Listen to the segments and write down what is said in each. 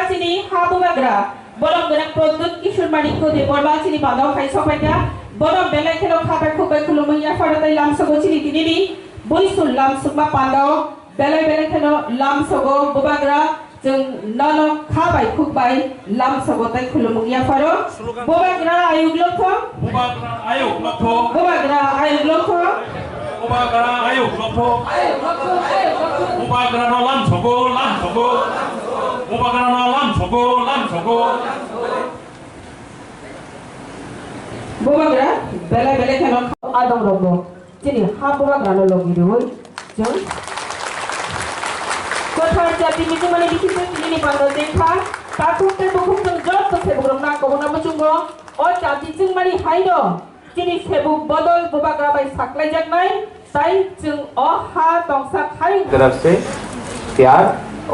sini habu bagra borong gerak produk Kishore Manik ko de borba sini bandau khai sopaika borong belai khelo khabai khubai khulumai ya faratai lamsago sini tinini boisul lamsukma pandau belai khelo lamsago bubagra जों ननो खाबाय खुबाय लामसागो ताय खुलुमुग या pharaoh बुबाग्रा आयुग लथ बुबाग्रा आयुग लथ बुबाग्रा आयुग लथ बुबाग्रा आयुग लथ बुबाग्रा न लामसागो बुबाग्रा न लामसागो बुबाग्रा बेले खनो आदम रगो जिनि हा बुबाग्रा न लगिरु जों कोठार जाति मिजुमानि बिखिसे तिनि पांगल देखा ताथुते बुखुं जब तो सेबुग्रम ना कबना मचुंगो ओ जाति जोंमानि हाइनो तिनि सेबु बदल बुबाग्रा बाय साखलाय जगनाय ताई जों अ हा दंसा खाइ तरफ से प्यार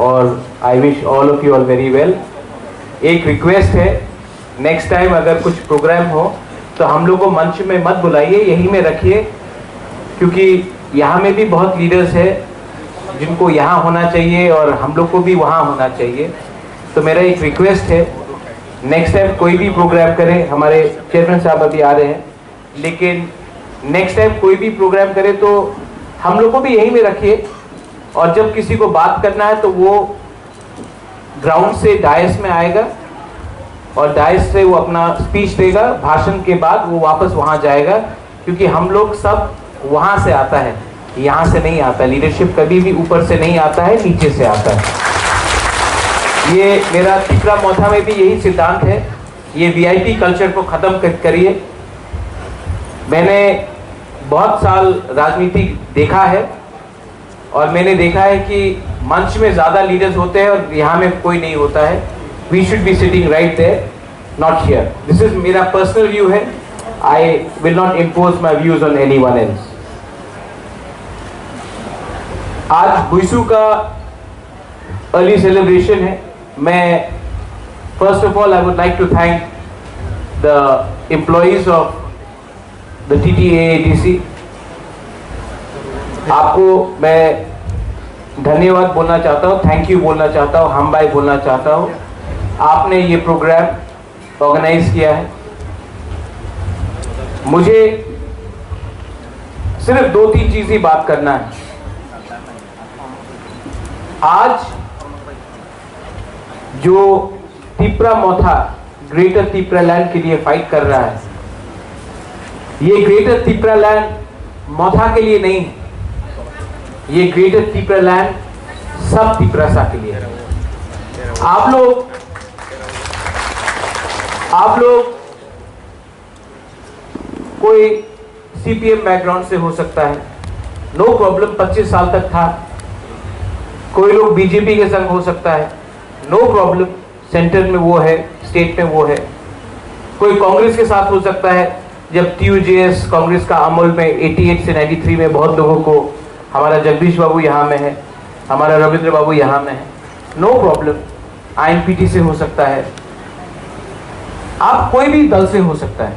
और I wish all of you all very well. एक रिक्वेस्ट है, नेक्स्ट टाइम अगर कुछ प्रोग्राम हो तो हम लोग को मंच में मत बुलाइए, यहीं में रखिए, क्योंकि यहाँ में भी बहुत लीडर्स है जिनको यहाँ होना चाहिए और हम लोग को भी वहाँ होना चाहिए। तो मेरा एक रिक्वेस्ट है, नेक्स्ट टाइम कोई भी प्रोग्राम करें, हमारे चेयरमैन साहब अभी आ रहे हैं, लेकिन नेक्स्ट टाइम कोई भी प्रोग्राम करें तो हम लोग को भी यहीं में रखिए, और जब किसी को बात करना है तो वो ग्राउंड से डायस में आएगा और डायस से वो अपना स्पीच देगा, भाषण के बाद वो वापस वहाँ जाएगा, क्योंकि हम लोग सब वहाँ से आता है, यहाँ से नहीं आता। लीडरशिप कभी भी ऊपर से नहीं आता है, नीचे से आता है। ये मेरा तिपरा मोथा में भी यही सिद्धांत है, ये वीआईपी कल्चर को खत्म करिए। मैंने बहुत साल राजनीति देखा है और मैंने देखा है कि मंच में ज़्यादा लीडर्स होते हैं और यहाँ में कोई नहीं होता है। We should be sitting right there, not here. This is मेरा पर्सनल व्यू है, I will not impose my views on anyone else. आज बुइसू का अर्ली सेलिब्रेशन है। मैं first of all I would like to thank the employees of the TTAATC। आपको मैं धन्यवाद बोलना चाहता हूँ, थैंक यू बोलना चाहता हूँ, हम भाई बोलना चाहता हूँ। आपने ये प्रोग्राम ऑर्गेनाइज किया है। मुझे सिर्फ 2-3 चीज़ ही बात करना है। आज जो तिपरा मोथा ग्रेटर तिपरा लैंड के लिए फाइट कर रहा है, ये ग्रेटर तिपरा लैंड मोथा के लिए नहीं है, ये ग्रेटर तिपरा लैंड सब तिपरासा के लिए है। आप लोग कोई CPM बैकग्राउंड से हो सकता है, नो प्रॉब्लम, 25 साल तक था। कोई लोग BJP के संग हो सकता है, नो प्रॉब्लम, सेंटर में वो है, स्टेट में वो है। कोई कांग्रेस के साथ हो सकता है, जब TUJS कांग्रेस का अमल में 88 से 93 में बहुत लोगों को, हमारा जगदीश बाबू यहाँ में है, हमारा रविंद्र बाबू यहाँ में है, नो प्रॉब्लम। INPT से हो सकता है, आप कोई भी दल से हो सकता है,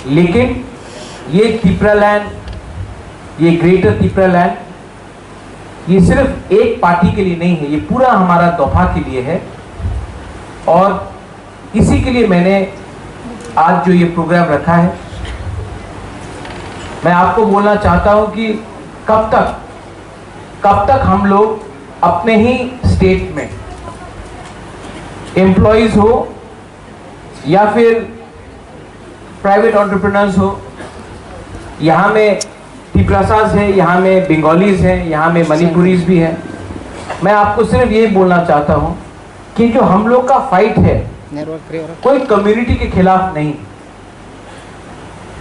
लेकिन ये तिपरा लैंड, ये ग्रेटर तिपरा लैंड, ये सिर्फ एक पार्टी के लिए नहीं है, ये पूरा हमारा दोफा के लिए है। और इसी के लिए मैंने आज जो ये प्रोग्राम रखा है, मैं आपको बोलना चाहता हूं कि कब तक हम लोग अपने ही स्टेट में एम्प्लॉइज हो या फिर प्राइवेट एंटरप्रेन्योर्स हो, यहाँ में तिपरासाज है, यहाँ में बंगालीज हैं, यहाँ में मणिपुरीज भी हैं। मैं आपको सिर्फ ये बोलना चाहता हूँ कि जो हम लोग का फाइट है कोई कम्युनिटी के खिलाफ नहीं,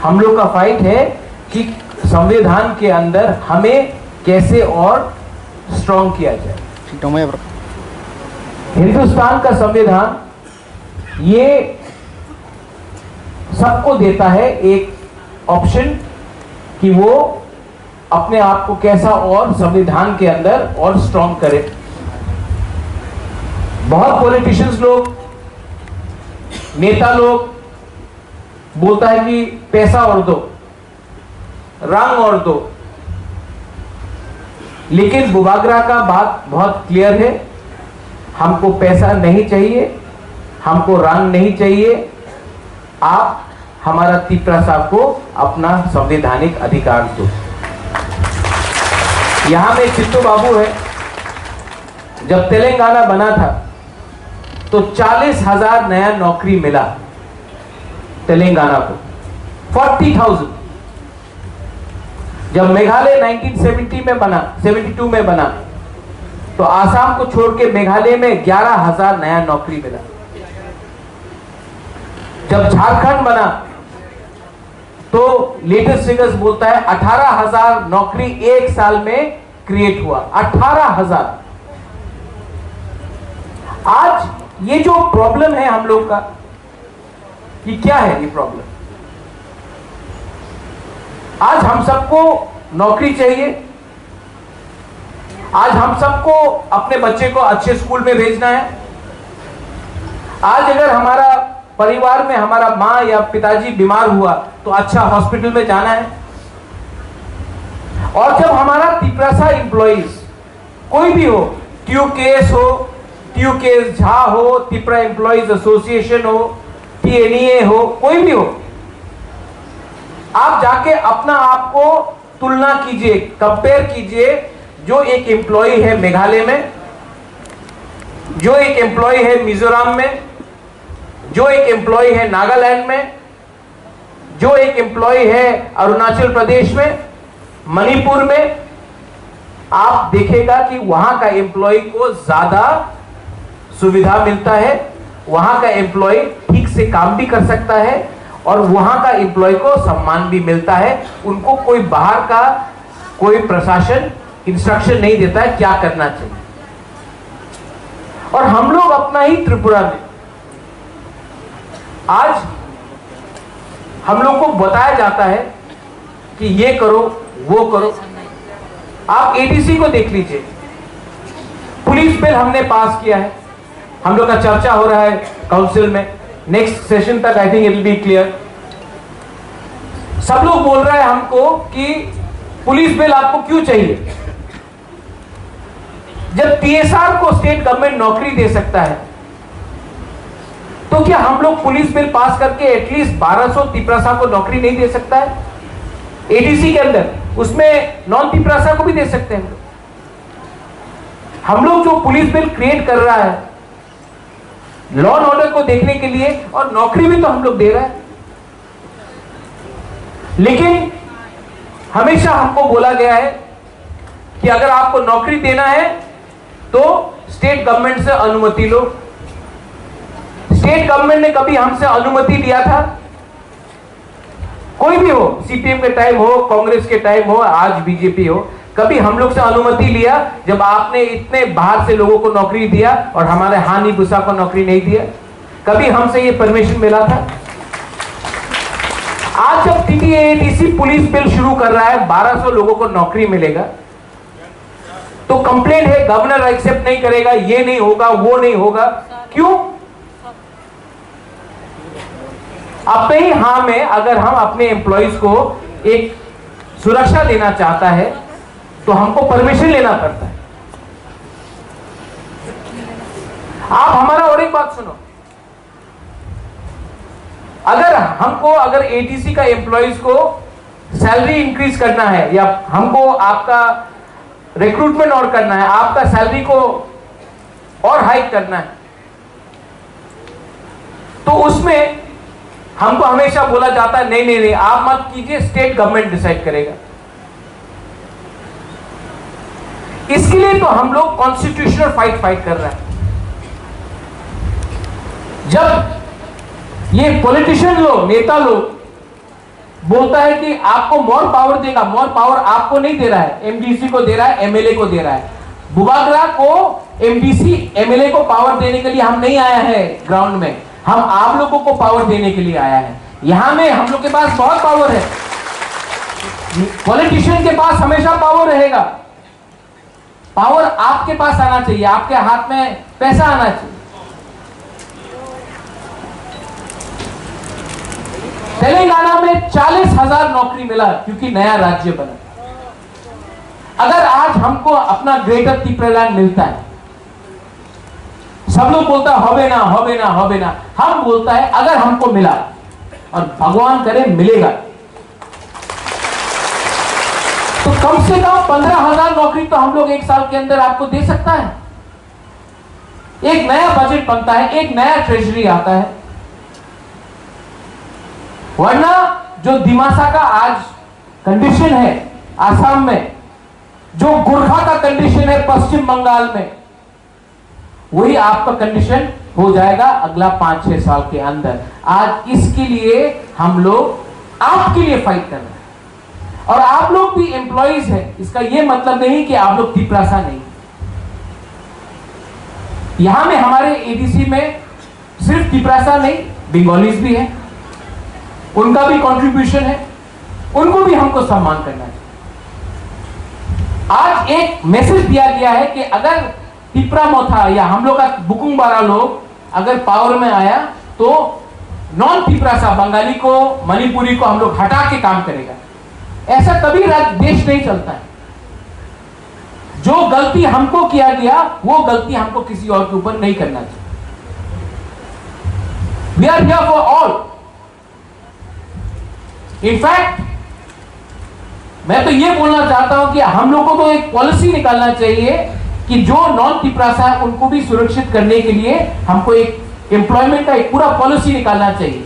हम लोग का फाइट है कि संविधान के अंदर हमें कैसे और स्ट्रॉन्ग किया जाए। हिंदुस्तान का संविधान ये सबको देता है एक ऑप्शन कि वो अपने आप को कैसा और संविधान के अंदर और स्ट्रॉन्ग करे। बहुत पॉलिटिशियंस लोग, नेता लोग बोलता है कि पैसा और दो, रंग और दो, लेकिन बुबाग्रा का बात बहुत क्लियर है। हमको पैसा नहीं चाहिए, हमको रंग नहीं चाहिए, आप हमारा त्रिपुरा साहब को अपना संवैधानिक अधिकार दो। यहां में चित्तू बाबू है, जब तेलंगाना बना था तो 40,000 नया नौकरी मिला तेलंगाना को, 40,000। जब मेघालय 1970 में बना, 72 में बना, तो आसाम को छोड़ के मेघालय में 11,000 नया नौकरी मिला। जब झारखंड बना तो लेटेस्ट फिगर्स बोलता है 18,000 नौकरी एक साल में क्रिएट हुआ, 18,000। आज ये जो प्रॉब्लम है हम लोग का, ये क्या है? ये प्रॉब्लम, आज हम सबको नौकरी चाहिए, आज हम सबको अपने बच्चे को अच्छे स्कूल में भेजना है। आज अगर हमारा परिवार में हमारा माँ या पिताजी बीमार हुआ तो अच्छा हॉस्पिटल में जाना है। और जब हमारा त्रिपुरा एम्प्लॉइज कोई भी हो, TUKS हो, TUKS झा हो, त्रिपुरा एम्प्लॉइज एसोसिएशन हो, TNEA हो, कोई भी हो, आप जाके अपना आप को तुलना कीजिए, कंपेयर कीजिए। जो एक एम्प्लॉय है मेघालय में, जो एक एम्प्लॉय है मिजोरम में, जो एक एम्प्लॉय है नागालैंड में, जो एक एम्प्लॉय है अरुणाचल प्रदेश में, मणिपुर में, आप देखेगा कि वहां का एम्प्लॉय को ज्यादा सुविधा मिलता है, वहां का एम्प्लॉय ठीक से काम भी कर सकता है और वहां का एम्प्लॉय को सम्मान भी मिलता है। उनको कोई बाहर का कोई प्रशासन इंस्ट्रक्शन नहीं देता है क्या करना चाहिए। और हम लोग अपना ही त्रिपुरा में आज हम लोग को बताया जाता है कि ये करो वो करो। आप ADC को देख लीजिए, पुलिस बिल हमने पास किया है, हम लोग का चर्चा हो रहा है काउंसिल में, नेक्स्ट सेशन तक I think it will be clear. सब लोग बोल रहे हैं हमको कि पुलिस बिल आपको क्यों चाहिए? जब TSR को स्टेट गवर्नमेंट नौकरी दे सकता है तो क्या हम लोग पुलिस बिल पास करके एटलीस्ट 1200 त्रिपुरा को नौकरी नहीं दे सकता है ADC के अंदर? उसमें नॉन त्रिपुरा को भी दे सकते हैं। हम लोग जो पुलिस बिल क्रिएट कर रहा है लॉ एंड ऑर्डर को देखने के लिए, और नौकरी भी तो हम लोग दे रहा है, लेकिन हमेशा हमको बोला गया है कि अगर आपको नौकरी देना है तो स्टेट गवर्नमेंट से अनुमति लो। स्टेट गवर्नमेंट ने कभी हमसे अनुमति लिया था? कोई भी हो, CPM के टाइम हो, कांग्रेस के टाइम हो, आज BJP हो, कभी हम लोग से अनुमति लिया जब आपने इतने बाहर से लोगों को नौकरी दिया और हमारे हानि बुसा को नौकरी नहीं दिया? कभी हमसे ये परमिशन मिला था? आज जब TTADC पुलिस बिल शुरू कर रहा है, 1200 लोगों को नौकरी मिलेगा, तो कंप्लेंट है गवर्नर एक्सेप्ट नहीं करेगा, ये नहीं होगा, वो नहीं होगा। क्यों? अपने ही हाँ में अगर हम अपने एम्प्लॉइज को एक सुरक्षा देना चाहता है तो हमको परमिशन लेना पड़ता है। आप हमारा और एक बात सुनो, अगर ADC का एम्प्लॉइज को सैलरी इंक्रीज करना है या हमको आपका रिक्रूटमेंट और करना है, आपका सैलरी को और हाइक करना है, तो उसमें हमको हमेशा बोला जाता है नहीं नहीं नहीं आप मत कीजिए, स्टेट गवर्नमेंट डिसाइड करेगा। इसके लिए तो हम लोग कॉन्स्टिट्यूशनल फाइट कर रहे हैं। जब ये पॉलिटिशियन लोग, नेता लोग बोलता है कि आपको मोर पावर देगा, मोर पावर आपको नहीं दे रहा है, MDC को दे रहा है, MLA को दे रहा है। बुबागरा को MDC MLA को पावर देने के लिए हम नहीं आया है ग्राउंड में, हम आप लोगों को पावर देने के लिए आया है। यहां में हम लोग के पास बहुत पावर है, पॉलिटिशियन के पास हमेशा पावर रहेगा। पावर आपके पास आना चाहिए, आपके हाथ में पैसा आना चाहिए। तेलंगाना में 40,000 नौकरी मिला क्योंकि नया राज्य बना। अगर आज हमको अपना ग्रेटर त्रिपुरा लैंड मिलता है सब लोग बोलता है होबे ना होबे ना होबे ना, हम बोलता है अगर हमको मिला और भगवान करे मिलेगा तो कम से कम 15,000 नौकरी तो हम लोग एक साल के अंदर आपको दे सकता है। एक नया बजट बनता है, एक नया ट्रेजरी आता है। वरना जो दिमासा का आज कंडीशन है आसाम में, जो गोरखा का कंडीशन है पश्चिम बंगाल में, वही आपका कंडीशन हो जाएगा अगला 5-6 साल के अंदर। आज इसके लिए हम लोग आपके लिए फाइट कर रहे हैं और आप लोग भी एम्प्लॉइज हैं। इसका यह मतलब नहीं कि आप लोग तिपरासा नहीं। यहां में हमारे एडीसी में सिर्फ तिपरासा नहीं, बंगालीज भी हैं, उनका भी कंट्रीब्यूशन है, उनको भी हमको सम्मान करना है। आज एक मैसेज दिया गया है कि अगर तिपरा मोथा या हम लोग का बुकुंग बारा लोग अगर पावर में आया तो नॉन तिपरासा बंगाली को, मणिपुरी को हम लोग हटा के काम करेगा। ऐसा कभी देश नहीं चलता है। जो गलती हमको किया गया वो गलती हमको किसी और के ऊपर नहीं करना चाहिए। We are here for all. In fact मैं तो ये बोलना चाहता हूं कि हम लोगों को एक पॉलिसी निकालना चाहिए कि जो नॉन तिपरासा है उनको भी सुरक्षित करने के लिए हमको एक एम्प्लॉयमेंट का एक पूरा पॉलिसी निकालना चाहिए।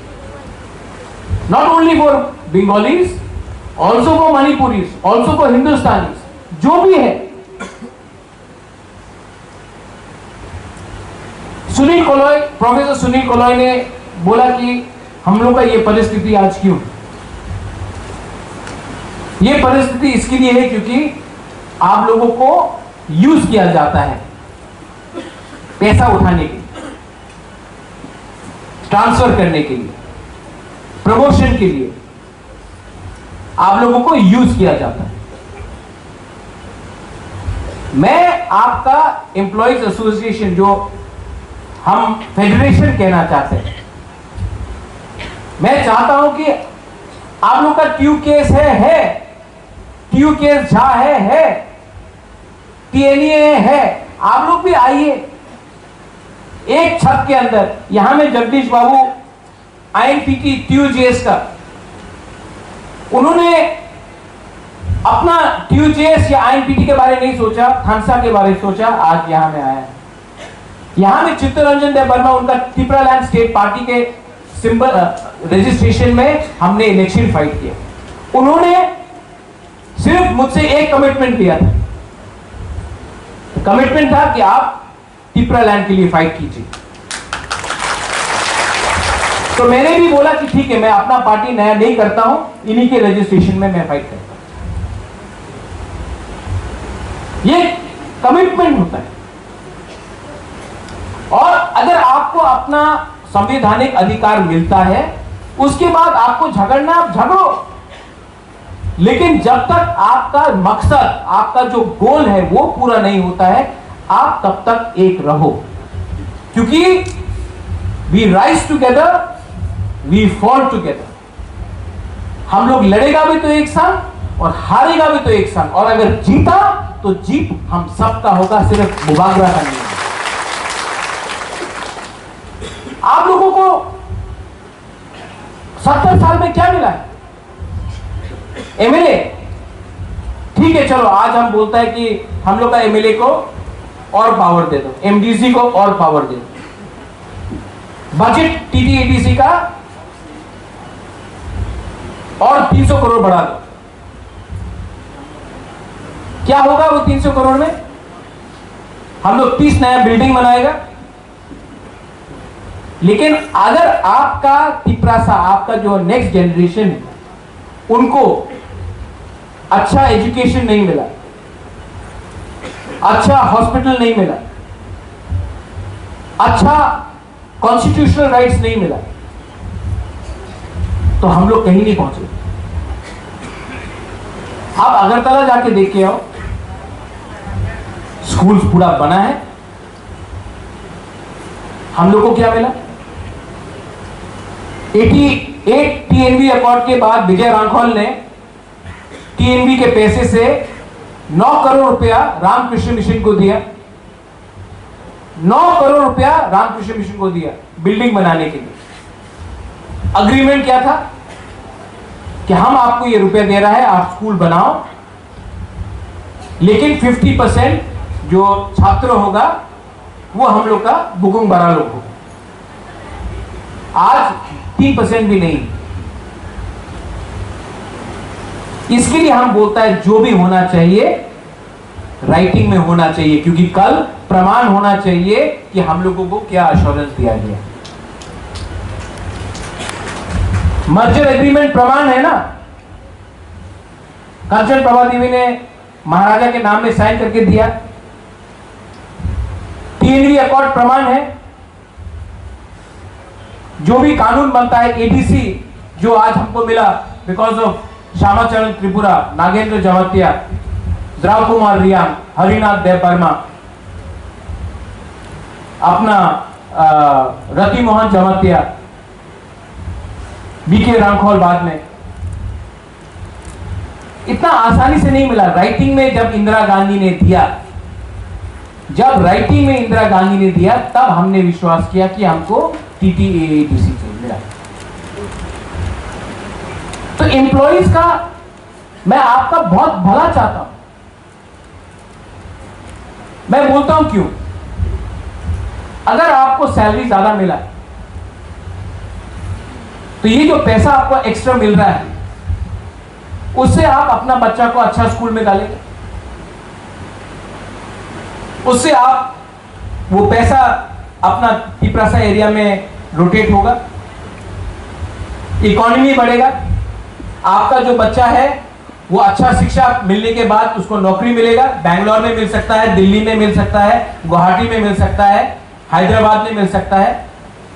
Not only for Bengalis, also for Manipuris, also for Hindustanis, जो भी है। सुनील कोलोय, प्रोफेसर सुनील कोलोय ने बोला कि हम लोग का ये परिस्थिति आज क्यों? ये परिस्थिति इसके लिए है क्योंकि आप लोगों को यूज किया जाता है पैसा उठाने के लिए, ट्रांसफर करने के लिए, प्रमोशन के लिए आप लोगों को यूज किया जाता है। मैं आपका एम्प्लॉयज एसोसिएशन, जो हम फेडरेशन कहना चाहते हैं, मैं चाहता हूं कि आप लोग का ट्यू केस है, ट्यू केस झा है, टीएनए है, आप लोग भी आइए एक छत के अंदर। यहां में जगदीश बाबू आईएनपीटी ट्यूजेएस का, उन्होंने अपना ट्यूजेएस या आईएनपीटी के बारे नहीं सोचा, थानसा के बारे में सोचा, आज यहां में आया। यहां में चित्तरंजन देव वर्मा, उनका त्रिपुरालैंड स्टेट पार्टी के सिंबल रजिस्ट्रेशन में हमने इलेक्शन फाइट किया। उन्होंने सिर्फ मुझसे एक कमिटमेंट लिया था, कमिटमेंट था कि आप त्रिपुरालैंड के लिए फाइट कीजिए। तो मैंने भी बोला कि ठीक है, मैं अपना पार्टी नया नहीं करता हूं, इन्हीं के रजिस्ट्रेशन में मैं फाइट करता हूं। ये कमिटमेंट होता है। और अगर आपको अपना संवैधानिक अधिकार मिलता है, उसके बाद आपको झगड़ना, आप झगड़ो, लेकिन जब तक आपका मकसद, आपका जो गोल है वो पूरा नहीं होता है, आप तब तक एक रहो। क्योंकि we rise together, we fall together. हम लोग लड़ेगा भी तो एक साथ और हारेगा भी तो एक साथ, और अगर जीता तो जीत हम सबका होगा, सिर्फ मुबागरा का नहीं। आप लोगों को 70 साल में क्या मिला है? एमएलए, ठीक है, चलो आज हम बोलता है कि हम लोग का एमएलए को और पावर दे दो, एमडीसी को और पावर दे दो, बजट टीटीएडीसी का और 300 करोड़ बढ़ा दो। क्या होगा वो 300 करोड़ में? हम लोग 30 नया बिल्डिंग बनाएगा। लेकिन अगर आपका तिपरासा, आपका जो नेक्स्ट जनरेशन है, उनको अच्छा एजुकेशन नहीं मिला, अच्छा हॉस्पिटल नहीं मिला, अच्छा कॉन्स्टिट्यूशनल राइट्स नहीं मिला, तो हम लोग कहीं नहीं पहुंचे। आप अगरतला जाके देख के आओ, स्कूल पूरा बना है। हम लोग को क्या मिला? 88 टीएनबी अकॉर्ड के बाद विजय रांखोल ने टीएनबी के पैसे से 9 करोड़ रुपया रामकृष्ण मिशन को दिया। 9 करोड़ रुपया रामकृष्ण मिशन को दिया बिल्डिंग बनाने के लिए। अग्रीमेंट क्या था कि हम आपको ये रुपए दे रहा है, आप स्कूल बनाओ, लेकिन 50% जो छात्र होगा वो हम लोग का बुकुंग बड़ा लोग होगा। आज 3% भी नहीं। इसके लिए हम बोलता है जो भी होना चाहिए राइटिंग में होना चाहिए, क्योंकि कल प्रमाण होना चाहिए कि हम लोगों को क्या अश्योरेंस दिया गया। मर्जर एग्रीमेंट प्रमाण है ना, कंचन प्रभा देवी ने महाराजा के नाम में साइन करके दिया। टीएनवी अकॉर्ड प्रमाण है। जो भी कानून बनता है, एडीसी जो आज हमको मिला बिकॉज ऑफ श्यामाचरण त्रिपुरा, नागेंद्र जमातिया, द्राव कुमार रियान, हरिनाथ देव वर्मा, अपना रति मोहन जमातिया, बीके रामखोल बाद में, इतना आसानी से नहीं मिला। राइटिंग में जब इंदिरा गांधी ने दिया, तब हमने विश्वास किया कि हमको टीटीएडीसी मिला। तो एम्प्लॉइज का मैं आपका बहुत भला चाहता हूं। मैं बोलता हूं क्यों? अगर आपको सैलरी ज्यादा मिला तो ये जो पैसा आपको एक्स्ट्रा मिल रहा है उससे आप अपना बच्चा को अच्छा स्कूल में डालेंगे, उससे आप वो पैसा अपना तिपरासा एरिया में रोटेट होगा, इकोनॉमी बढ़ेगा। आपका जो बच्चा है वो अच्छा शिक्षा मिलने के बाद उसको नौकरी मिलेगा। बैंगलोर में मिल सकता है, दिल्ली में मिल सकता है, गुवाहाटी में मिल सकता है, हैदराबाद में मिल सकता है,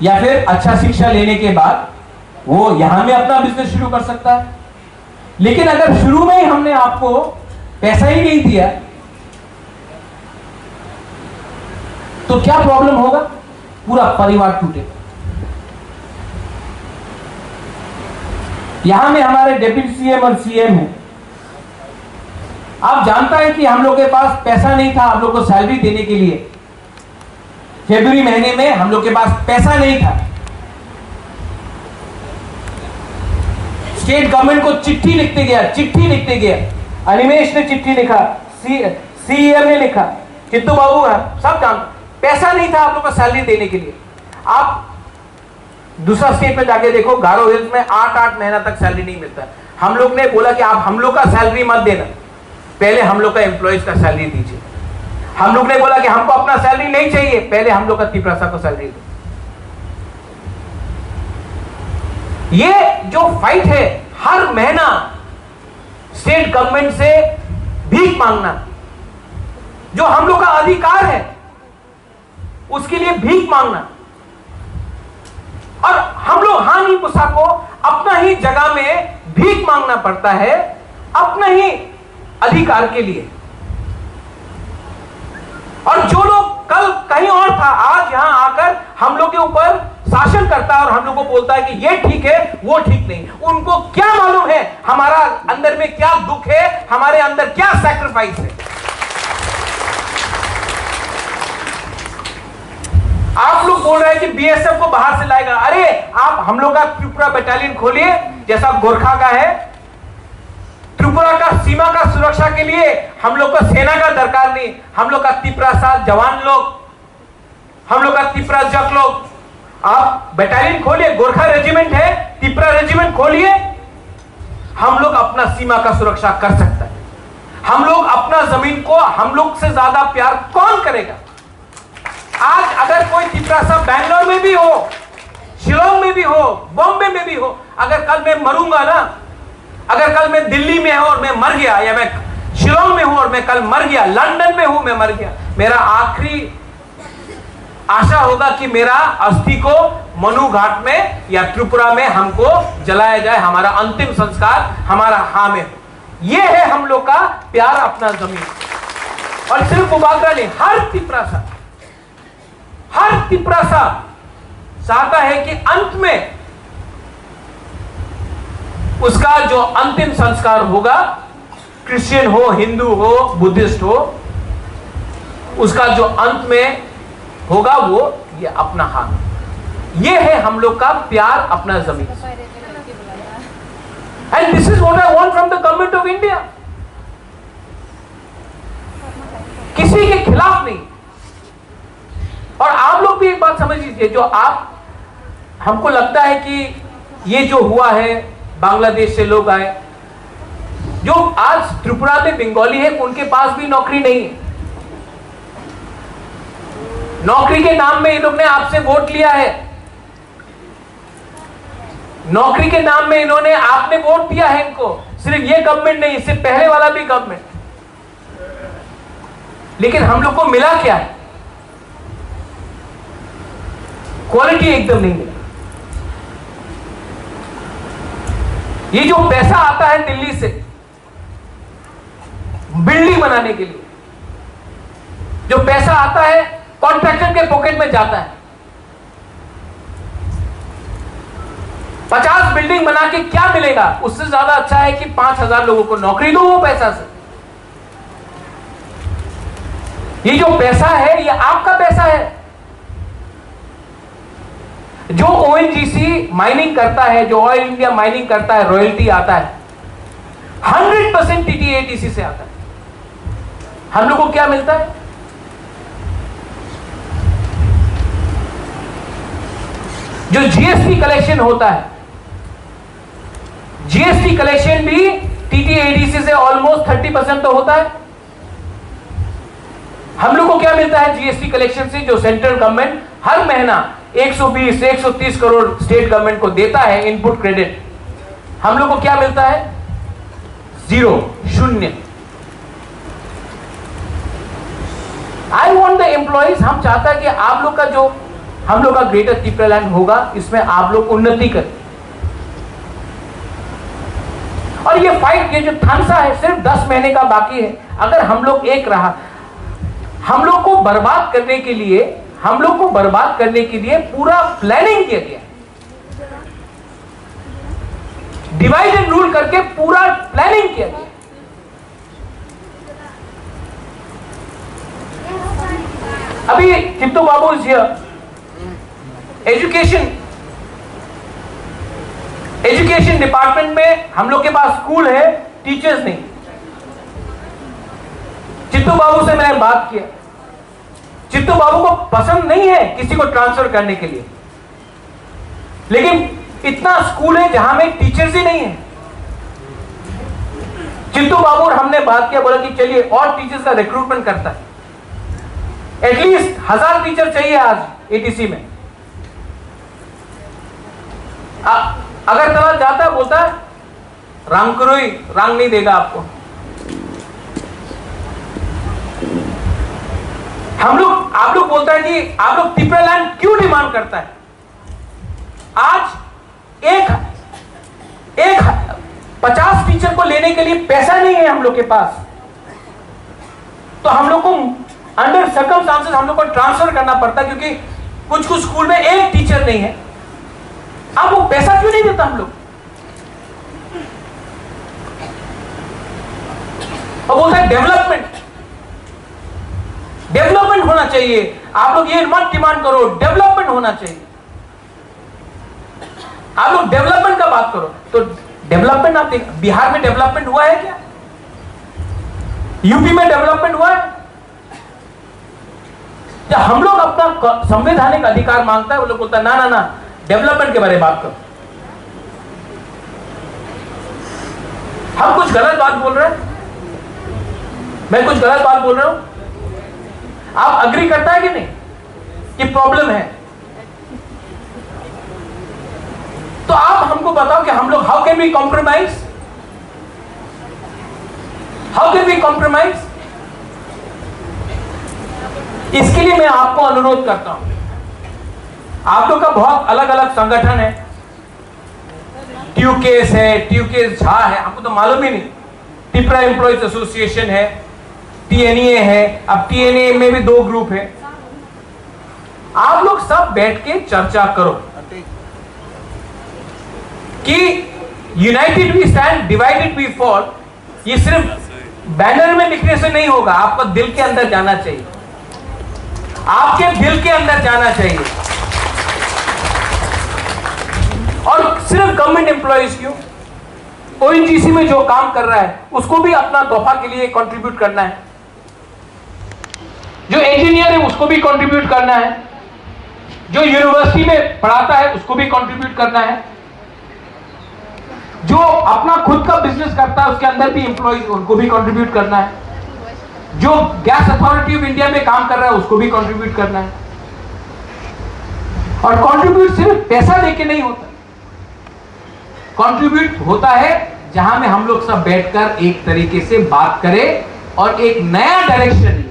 या फिर अच्छा शिक्षा लेने के बाद वो यहां में अपना बिजनेस शुरू कर सकता है। लेकिन अगर शुरू में ही हमने आपको पैसा ही नहीं दिया तो क्या प्रॉब्लम होगा? पूरा परिवार टूटेगा। यहां में हमारे डिप्टी सीएम और सीएम है। आप जानता है कि हम लोग के पास पैसा नहीं था आप लोग को सैलरी देने के लिए। फरवरी महीने में हम लोग के पास पैसा नहीं था। स्टेट गवर्नमेंट को चिट्ठी लिखते गया। अनिमेश ने चिट्ठी लिखा, सीएम ने लिखा, चित्तू बाबू है, सब जान। पैसा नहीं था आप लोग को सैलरी देने के लिए। आप दूसरा स्टेट में जाके देखो, गारो हिल्स में 8 महीना तक सैलरी नहीं मिलता। हम लोग ने बोला कि आप हम लोग का सैलरी मत देना, पहले हम लोग का एम्प्लॉइज का सैलरी दीजिए। हम लोग ने बोला कि हमको अपना सैलरी नहीं चाहिए, पहले हम लोग का तिपरासा को सैलरी दो। ये जो फाइट है, हर महीना स्टेट गवर्नमेंट से भीख मांगना, जो हम लोग का अधिकार है उसके लिए भीख मांगना, और हम लोग हानि पुसा को अपना ही जगह में भीख मांगना पड़ता है, अपना ही अधिकार के लिए। और जो लोग कल कहीं और था, आज यहां आकर हम लोग के ऊपर शासन करता है और हम लोग को बोलता है कि ये ठीक है वो ठीक नहीं। उनको क्या मालूम है हमारा अंदर में क्या दुख है, हमारे अंदर क्या सैक्रिफाइस है। आप लोग बोल रहे हैं कि बीएसएफ को बाहर से लाएगा। अरे आप हम लोग का त्रिपुरा बटालियन खोलिए, जैसा गोरखा का है। त्रिपुरा का सीमा का सुरक्षा के लिए हम लोग को सेना का दरकार नहीं। हम लोग का तिपरासा जवान लोग, हम लोग का तिपरा जक लोग, आप बटालियन खोलिए। गोरखा रेजिमेंट है, तिपरा रेजिमेंट खोलिए। हम लोग अपना सीमा का सुरक्षा कर सकता है। हम लोग अपना जमीन को हम लोग से ज्यादा प्यार कौन करेगा? आज अगर कोई तिपरासा बैंगलोर में भी हो, शिलोंग में भी हो, बॉम्बे में भी हो, अगर कल मैं मरूंगा ना, अगर कल मैं दिल्ली में हूं और मैं मर गया, या मैं शिलोंग में हूं और मैं कल मर गया, लंदन में हूं मैं मर गया, मेरा आखिरी आशा होगा कि मेरा अस्थि को मनु घाट में या त्रिपुरा में हमको जलाया जाए, हमारा अंतिम संस्कार हमारा हाँ में। यह है हम लोग का प्यार अपना जमीन। और सिर्फ उबागरा नहीं, हर तिपरासा चाहता है कि अंत में उसका जो अंतिम संस्कार होगा, क्रिश्चियन हो, हिंदू हो, बुद्धिस्ट हो, उसका जो अंत में होगा वो ये अपना हाथ। ये है हम लोग का प्यार अपना जमीन। And this is what I want from the government of India. किसी के खिलाफ नहीं। और आप लोग भी एक बात समझ लीजिए, जो आप, हमको लगता है कि ये जो हुआ है, बांग्लादेश से लोग आए, जो आज त्रिपुरा में बंगाली है उनके पास भी नौकरी नहीं है। नौकरी के नाम में इन लोग ने आपसे वोट लिया है, नौकरी के नाम में इन्होंने, आपने वोट दिया है इनको। सिर्फ ये गवर्नमेंट नहीं, इससे पहले वाला भी गवर्नमेंट। लेकिन हम लोग को मिला क्या है? क्वालिटी एकदम नहीं मिला। ये जो पैसा आता है दिल्ली से बिल्डिंग बनाने के लिए, जो पैसा आता है कॉन्ट्रैक्टर के पॉकेट में जाता है। 50 बिल्डिंग बना के क्या मिलेगा? उससे ज्यादा अच्छा है कि 5000 लोगों को नौकरी दो वो पैसा से। ये जो पैसा है ये आपका पैसा है। जो ओएनजीसी माइनिंग करता है, जो ऑयल इंडिया माइनिंग करता है, रॉयल्टी आता है 100% टीटीएटीसी से आता है। हम लोग को क्या मिलता है? जो जीएसटी कलेक्शन होता है, जीएसटी कलेक्शन भी टीटीएटीसी से ऑलमोस्ट 30% तो होता है। हम लोग को क्या मिलता है जीएसटी कलेक्शन से? जो सेंट्रल गवर्नमेंट हर महीना 120-130 करोड़ स्टेट गवर्नमेंट को देता है इनपुट क्रेडिट, हम लोग को क्या मिलता है? 0, 0। आई वॉन्ट द एम्प्लॉइज, हम चाहता है कि आप लोग का जो, हम लोग का ग्रेटर त्रिपुरालैंड होगा, इसमें आप लोग उन्नति करें। और ये फाइट, ये जो थानसा है, सिर्फ 10 महीने का बाकी है। अगर हम लोग एक रहा, हम लोग को बर्बाद करने के लिए, हम लोग को बर्बाद करने के लिए पूरा प्लानिंग किया गया, डिवाइड एंड रूल करके पूरा प्लानिंग किया गया। अभी चित्तू बाबू इज हियर। एजुकेशन डिपार्टमेंट में हम लोग के पास स्कूल है, टीचर्स नहीं। चित्तू बाबू से मैंने बात किया, चित्तू बाबू को पसंद नहीं है किसी को ट्रांसफर करने के लिए, लेकिन इतना स्कूल है जहां में टीचर्स ही नहीं है। चित्तू बाबू और हमने बात किया, बोला कि चलिए और टीचर्स का रिक्रूटमेंट करता है। एटलीस्ट 1000 टीचर चाहिए आज एटीसी में। अगर तला जाता है, बोलता है रंग करो ही, रंग नहीं देगा आपको। हम लोग, आप लोग बोलता है कि आप लोग त्रिपुरालैंड क्यों डिमांड करता है? आज एक 50 टीचर को लेने के लिए पैसा नहीं है हम लोग के पास, तो हम लोग को अंडर सर्कमस्टांसेस हम लोग को ट्रांसफर करना पड़ता है, क्योंकि कुछ कुछ स्कूल में एक टीचर नहीं है। अब वो पैसा क्यों नहीं देता हम लोग? और बोलता है डेवलपमेंट होना चाहिए। आप लोग ये मत डिमांड करो, डेवलपमेंट होना चाहिए। आप लोग डेवलपमेंट का बात करो, तो डेवलपमेंट आप देख, बिहार में डेवलपमेंट हुआ है क्या? यूपी में डेवलपमेंट हुआ है? जब हम लोग अपना संवैधानिक अधिकार मांगता है, वो लोग बोलता है ना ना ना, डेवलपमेंट के बारे में बात करो। हम कुछ गलत बात बोल रहे हैं? मैं कुछ गलत बात बोल रहा हूं? आप अग्री करता है कि नहीं कि प्रॉब्लम है? तो आप हमको बताओ कि हम लोग how can we compromise? How can we compromise? इसके लिए मैं आपको अनुरोध करता हूं, आप लोग का बहुत अलग अलग संगठन है, ट्यूकेस है, ट्यूकेस झा है, आपको तो मालूम ही नहीं, त्रिपुरा एम्प्लॉइज एसोसिएशन है, टीएनए है, अब टीएनए में भी 2 ग्रुप है। आप लोग सब बैठ के चर्चा करो कि united we stand, divided we fall. ये सिर्फ बैनर में लिखने से नहीं होगा, आपको दिल के अंदर जाना चाहिए। आपके दिल के अंदर जाना चाहिए। और सिर्फ गवर्नमेंट एम्प्लॉइज क्यों, ओएनजीसी में जो काम कर रहा है उसको भी अपना तोहफा के लिए कंट्रीब्यूट करना है, जो इंजीनियर है उसको भी कंट्रीब्यूट करना है, जो यूनिवर्सिटी में पढ़ाता है उसको भी कंट्रीब्यूट करना है, जो अपना खुद का बिजनेस करता है उसके अंदर भी एम्प्लॉइज उनको भी कंट्रीब्यूट करना है, जो गैस अथॉरिटी ऑफ इंडिया में काम कर रहा है उसको भी कंट्रीब्यूट करना है। और कंट्रीब्यूट सिर्फ पैसा देके नहीं होता, कंट्रीब्यूट होता है जहां में हम लोग सब बैठकर एक तरीके से बात करें और एक नया डायरेक्शन ले।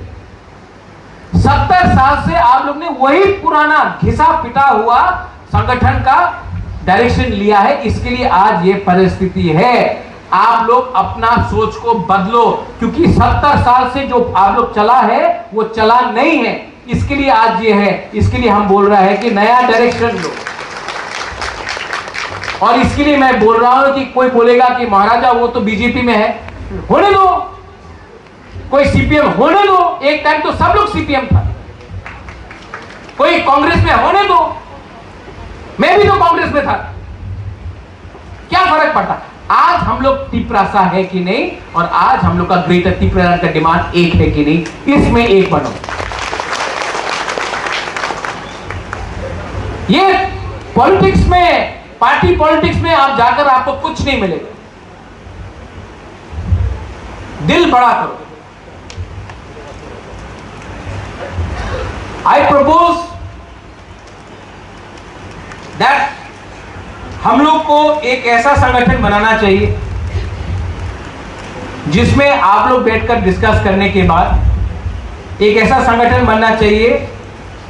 70 साल से आप लोग ने वही पुराना घिसा पिटा हुआ संगठन का डायरेक्शन लिया है, इसके लिए आज ये परिस्थिति है। आप लोग अपना सोच को बदलो, क्योंकि 70 साल से जो आप लोग चला है वो चला नहीं है, इसके लिए आज ये है। इसके लिए हम बोल रहा है कि नया डायरेक्शन लो। और इसके लिए मैं बोल रहा हूं कि कोई बोलेगा कि महाराजा वो तो बीजेपी में है, होने दो, कोई सीपीएम होने दो, एक टाइम तो सब लोग सीपीएम था, कोई कांग्रेस में होने दो, मैं भी तो कांग्रेस में था, क्या फर्क पड़ता। आज हम लोग तिपरासा है कि नहीं, और आज हम लोग का ग्रेटर तिपरासा का डिमांड एक है कि नहीं, इसमें एक बनो। ये पॉलिटिक्स में, पार्टी पॉलिटिक्स में आप जाकर आपको कुछ नहीं मिलेगा। दिल बड़ा करो। I propose that हम लोग को एक ऐसा संगठन बनाना चाहिए जिसमें आप लोग बैठकर डिस्कस करने के बाद एक ऐसा संगठन बनना चाहिए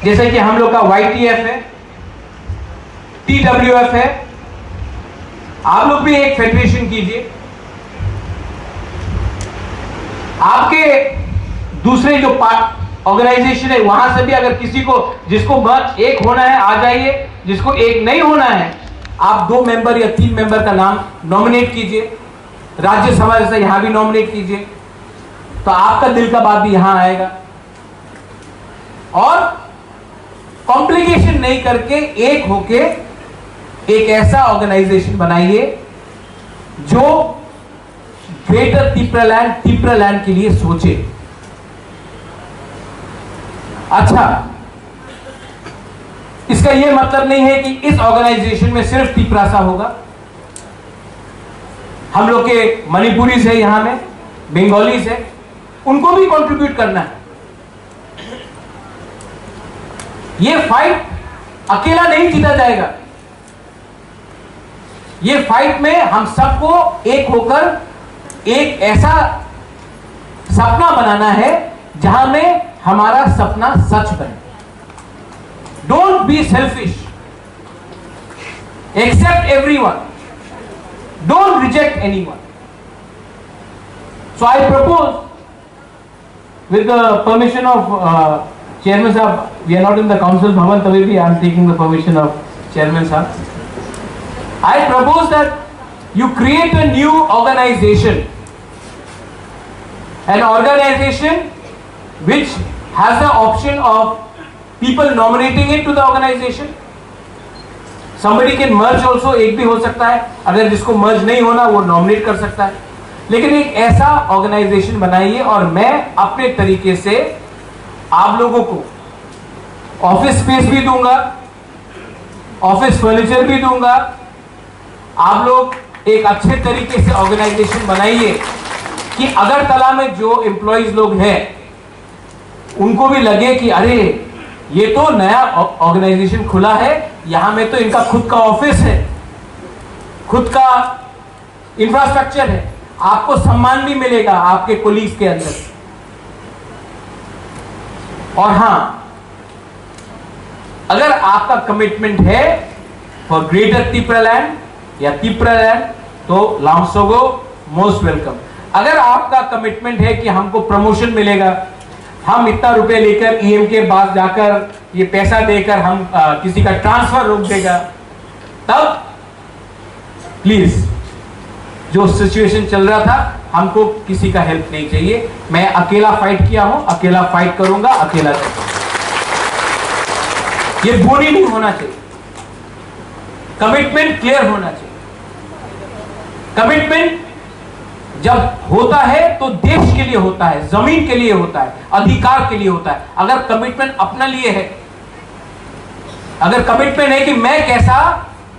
जैसे कि हम लोग का YTF है, TWF है, आप लोग भी एक फेडरेशन कीजिए। आपके दूसरे जो ऑर्गेनाइजेशन है वहां से भी अगर किसी को, जिसको मर्ज एक होना है आ जाइए, जिसको एक नहीं होना है आप 2 मेंबर या 3 मेंबर का नाम नॉमिनेट कीजिए, राज्यसभा से यहां भी नॉमिनेट कीजिए, तो आपका दिल का बात भी यहां आएगा। और कॉम्प्लिकेशन नहीं करके एक होके एक ऐसा ऑर्गेनाइजेशन बनाइए जो ग्रेटर तिपरालैंड के लिए सोचे। अच्छा, इसका यह मतलब नहीं है कि इस ऑर्गेनाइजेशन में सिर्फ तिपरासा होगा। हम लोग के मणिपुरीज है, यहां में बंगालीज है, उनको भी कंट्रीब्यूट करना है। यह फाइट अकेला नहीं जीता जाएगा, ये फाइट में हम सबको एक होकर एक ऐसा सपना बनाना है जहां में हमारा सपना सच बने। Don't be selfish, accept everyone, don't reject anyone. So I propose with the permission of chairman साहब, we are not in the council भवन, तभी भी I am taking the permission of chairman साहब। I propose that you create a new organization, an organization which has the option of people nominating into the organization. Somebody can merge also, एक भी हो सकता है, अगर जिसको merge नहीं होना वो nominate कर सकता है। लेकिन एक ऐसा organization बनाइए और मैं अपने तरीके से आप लोगों को ऑफिस स्पेस भी दूंगा, ऑफिस फर्नीचर भी दूंगा। आप लोग एक अच्छे तरीके से ऑर्गेनाइजेशन बनाइए कि अगरतला में जो एम्प्लॉइज लोग हैं उनको भी लगे कि अरे ये तो नया ऑर्गेनाइजेशन खुला है, यहां में तो इनका खुद का ऑफिस है, खुद का इंफ्रास्ट्रक्चर है, आपको सम्मान भी मिलेगा आपके कोलीग्स के अंदर। और हां, अगर आपका कमिटमेंट है फॉर ग्रेटर तिपरालैंड या तिपरालैंड, तो लामसोगो मोस्ट वेलकम। अगर आपका कमिटमेंट है कि हमको प्रमोशन मिलेगा, हम इतना रुपए लेकर ईएम के पास जाकर ये पैसा देकर हम किसी का ट्रांसफर रोक देगा, तब प्लीज, जो सिचुएशन चल रहा था, हमको किसी का हेल्प नहीं चाहिए। मैं अकेला फाइट किया हूं, अकेला फाइट करूंगा, अकेला चलूंगा। ये बोनी नहीं होना चाहिए। कमिटमेंट क्लियर होना चाहिए। कमिटमेंट जब होता है तो देश के लिए होता है, जमीन के लिए होता है, अधिकार के लिए होता है। अगर कमिटमेंट अपने लिए है, अगर कमिटमेंट है कि मैं कैसा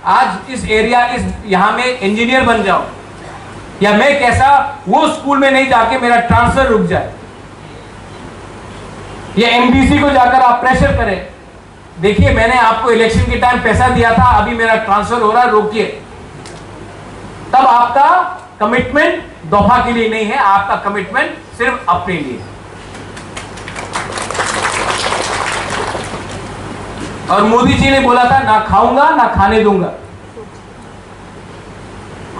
आज इस एरिया, इस यहां में इंजीनियर बन जाऊं, या मैं कैसा वो स्कूल में नहीं जाके मेरा ट्रांसफर रुक जाए, या एमडीसी को जाकर आप प्रेशर करें, देखिए मैंने आपको इलेक्शन के टाइम पैसा दिया था, अभी मेरा ट्रांसफर हो रहा है, रोकिए, तब आपका कमिटमेंट दफा के लिए नहीं है, आपका कमिटमेंट सिर्फ अपने लिए। और मोदी जी ने बोला था ना खाऊंगा ना खाने दूंगा।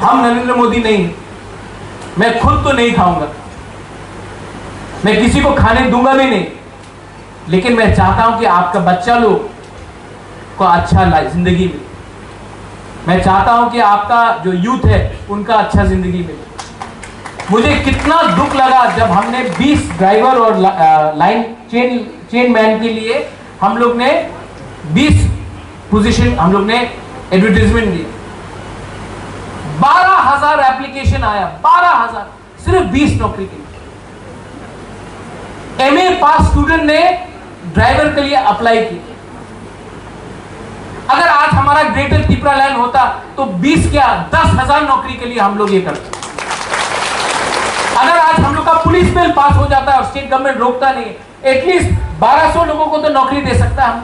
हम नरेंद्र मोदी नहीं, मैं खुद तो नहीं खाऊंगा, मैं किसी को खाने दूंगा भी नहीं, लेकिन मैं चाहता हूं कि आपका बच्चा लोग को अच्छा जिंदगी मिले। मैं चाहता हूं कि आपका जो यूथ है उनका अच्छा जिंदगी मिले। मुझे कितना दुख लगा जब हमने 20 ड्राइवर और लाइन चेन मैन के लिए हम लोग ने 20 पोजीशन हम लोग ने एडवर्टाइजमेंट दिया। 12,000 एप्लीकेशन आया, 12,000 सिर्फ 20 नौकरी के लिए। एमए पास स्टूडेंट ने ड्राइवर के लिए अप्लाई किया। अगर आज हमारा ग्रेटर त्रिपुरा लैंड होता तो 20 क्या 10,000 नौकरी के लिए हम लोग ये करते। अगर आज हम लोग का पुलिस बिल पास हो जाता है और स्टेट गवर्नमेंट रोकता नहीं, एटलीस्ट 1200 लोगों को तो नौकरी दे सकता है।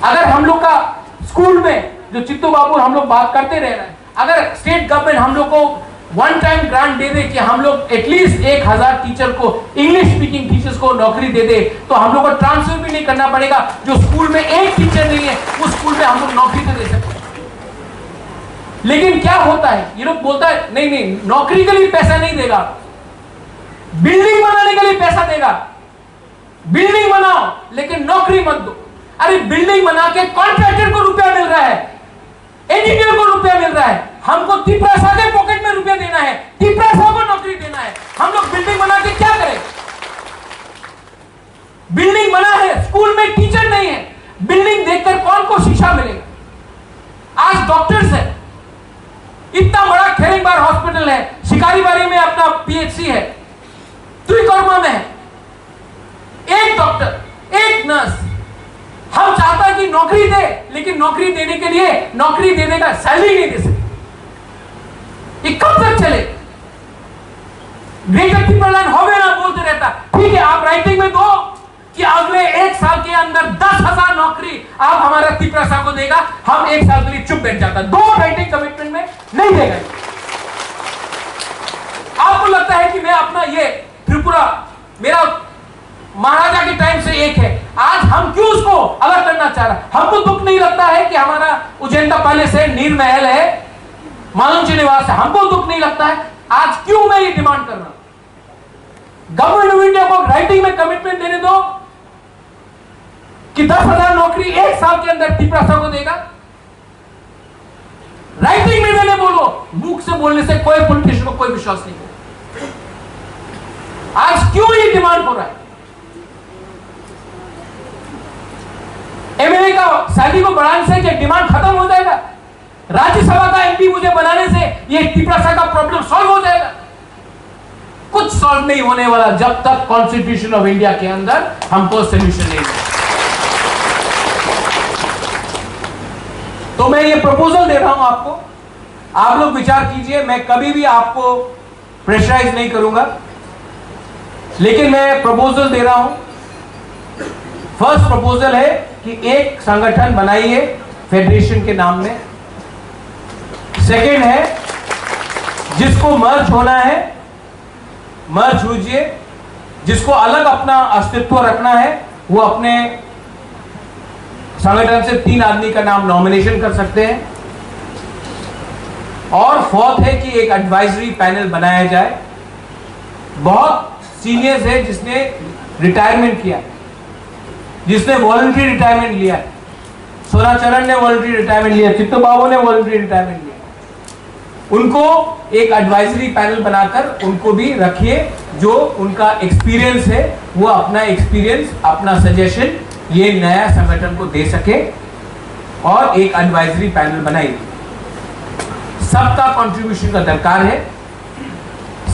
अगर हम लोग का स्कूल में जो चित्तू बाबू हम लोग बात करते रह रहे हैं, अगर स्टेट गवर्नमेंट हम लोग को वन टाइम ग्रांट दे दे कि हम लोग एटलीस्ट 1000 टीचर को, इंग्लिश स्पीकिंग टीचर्स को नौकरी दे दे, तो हम लोग को ट्रांसफर भी नहीं करना पड़ेगा। जो स्कूल में एक टीचर नहीं है उस स्कूल में हम लोग नौकरी तो दे सकते हैं। लेकिन क्या होता है, ये लोग बोलता है नहीं नहीं नौकरी के लिए पैसा नहीं देगा, बिल्डिंग बनाने के लिए पैसा देगा। बिल्डिंग बनाओ लेकिन नौकरी मत दो। अरे बिल्डिंग बना के कॉन्ट्रैक्टर को रुपया मिल रहा है, इंजीनियर को रुपया मिल रहा है, हमको तिपरासा के पॉकेट में रुपया देना है, तिपरासा को नौकरी देना है। हम लोग बिल्डिंग बना के क्या करें? बिल्डिंग बना है, स्कूल में टीचर नहीं है, बिल्डिंग देखकर कौन को शिक्षा मिलेगा? आज डॉक्टर्स है, इतना बड़ा खेरिंगबार हॉस्पिटल है, शिकारीबारी में अपना पीएचसी है, त्रिकोरमा में है, एक डॉक्टर एक नर्स। हम चाहता है कि नौकरी दे, लेकिन नौकरी देने के लिए नौकरी देने का सैलरी नहीं दे सकते। ये कब तक चले? ग्रेटर त्रिपुरा लैंड होवे ना बोलते रहता, ठीक है आप राइटिंग में दो कि अगले 1 साल के अंदर 10,000 नौकरी आप हमारा त्रिपुरा को देगा, हम 1 साल के लिए चुप बैठ जाता। 2 राइटिंग कमिटमेंट में नहीं देगा। आपको लगता है कि मैं अपना ये त्रिपुरा मेरा महाराजा के टाइम से एक है, आज हम क्यों उसको अलग करना चाह रहे? हमको दुख नहीं लगता है कि हमारा उज्जैन पैलेस है, नीर महल है, मालूम निवास है, हमको दुख नहीं लगता है। आज क्यों मैं ये डिमांड कर रहा हूं? गवर्नमेंट ऑफ इंडिया को राइटिंग में कमिटमेंट देने दो कि 10,000 नौकरी 1 साल के अंदर त्रिपुरा को देगा। राइटिंग में देने बोलो, मुख से बोलने से कोई पॉलिटिशियन को कोई विश्वास नहीं होगा। आज क्यों ये डिमांड हो रहा है? एमएलए का सैलरी को बढ़ाने से क्या डिमांड खत्म हो जाएगा? राज्यसभा का एमपी मुझे बनाने से ये त्रिपुरा का प्रॉब्लम सॉल्व हो जाएगा? कुछ सॉल्व नहीं होने वाला जब तक कॉन्स्टिट्यूशन ऑफ इंडिया के अंदर हमको सोल्यूशन नहीं मिले। तो मैं ये प्रपोजल दे रहा हूं आपको, आप लोग विचार कीजिए। मैं कभी भी आपको प्रेशराइज नहीं करूंगा, लेकिन मैं प्रपोजल दे रहा हूं। फर्स्ट प्रपोजल है कि एक संगठन बनाइए फेडरेशन के नाम में। सेकेंड है जिसको मर्ज होना है मर्ज होइए, जिसको अलग अपना अस्तित्व रखना है वो अपने संगठन से 3 आदमी का नाम नॉमिनेशन कर सकते हैं। और फोर्थ है कि एक एडवाइजरी पैनल बनाया जाए। बहुत सीनियर्स है जिसने रिटायरमेंट किया, जिसने वॉलंटरी रिटायरमेंट लिया, सोनाचरण ने वॉलंटरी रिटायरमेंट लिया, चित्तू बाबू ने वॉलंटरी रिटायरमेंट लिया, उनको एक एडवाइजरी पैनल बनाकर उनको भी रखिए। जो उनका एक्सपीरियंस है वो अपना एक्सपीरियंस, अपना सजेशन ये नया संगठन को दे सके और एक एडवाइजरी पैनल बनाई। सबका कंट्रीब्यूशन का दरकार है,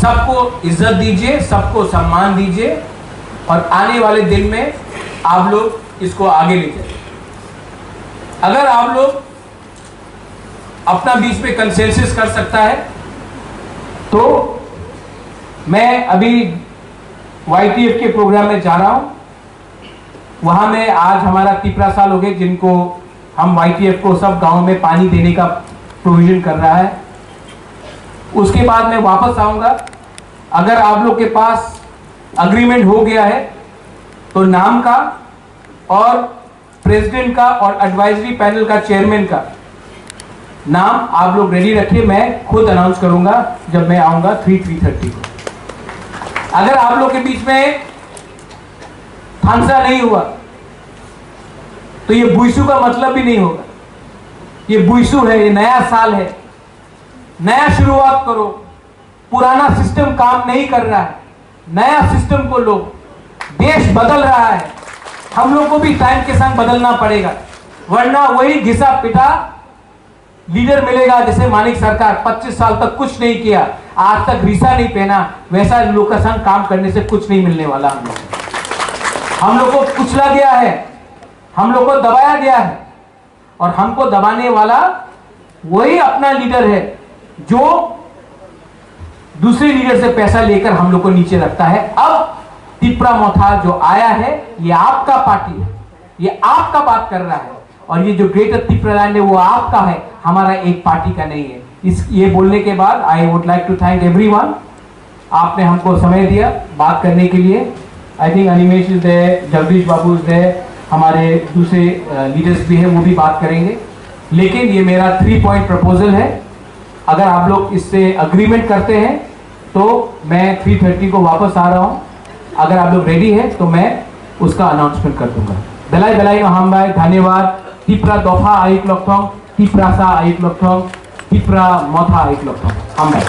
सबको इज्जत दीजिए, सबको सम्मान दीजिए और आने वाले दिन में आप लोग इसको आगे ले जाइए। अगर आप लोग अपना बीच में कंसेंसस कर सकता है तो मैं अभी YTF के प्रोग्राम में जा रहा हूं। वहां में आज हमारा 13 साल हो गए जिनको हम YTF को सब गांव में पानी देने का प्रोविजन कर रहा है। उसके बाद मैं वापस आऊंगा। अगर आप लोग के पास अग्रीमेंट हो गया है तो नाम का और प्रेसिडेंट का और एडवाइजरी पैनल का चेयरमैन का नाम आप लोग रेडी रखिए। मैं खुद अनाउंस करूंगा जब मैं आऊंगा 3:30 को। अगर आप लोग के बीच में थानसा नहीं हुआ तो ये बुइसू का मतलब भी नहीं होगा। ये बुइसू है, ये नया साल है, नया शुरुआत करो। पुराना सिस्टम काम नहीं कर रहा है, नया सिस्टम को लो। देश बदल रहा है, हम लोग को भी टाइम के साथ बदलना पड़ेगा, वरना वही घिसा पिटा लीडर मिलेगा। जैसे मानिक सरकार 25 साल तक कुछ नहीं किया, आज तक रीसा नहीं पहना, वैसा लोग का संग काम करने से कुछ नहीं मिलने वाला। हम लोग को कुचला गया है, हम लोग को दबाया गया है और हमको दबाने वाला वही अपना लीडर है जो दूसरे लीडर से पैसा लेकर हम लोग को नीचे रखता है। अब तिप्रा मोथा जो आया है ये आपका पार्टी है, ये आपका बात कर रहा है और ये जो ग्रेटर त्रिपुरा लैंड है वो आपका है, हमारा एक पार्टी का नहीं है। इस ये बोलने के बाद I would like to thank everyone. आपने हमको समय दिया बात करने के लिए। I think Animesh is there, Jagdish Babu is there, हमारे दूसरे लीडर्स भी हैं, वो भी बात करेंगे। लेकिन ये मेरा 3 पॉइंट प्रपोजल है। अगर आप लोग इससे अग्रीमेंट करते हैं तो मैं 3:30 को वापस आ रहा हूँ। अगर आप लोग रेडी हैं तो मैं उसका अनाउंसमेंट कर दूंगा। बेलाई बेलाई हम भाई धन्यवाद। तिप्रा दफा आइक लक्थों, तिप्रा सा आइक लक्थों, तिप्रा मोथा आइक लक्थों हम भाई।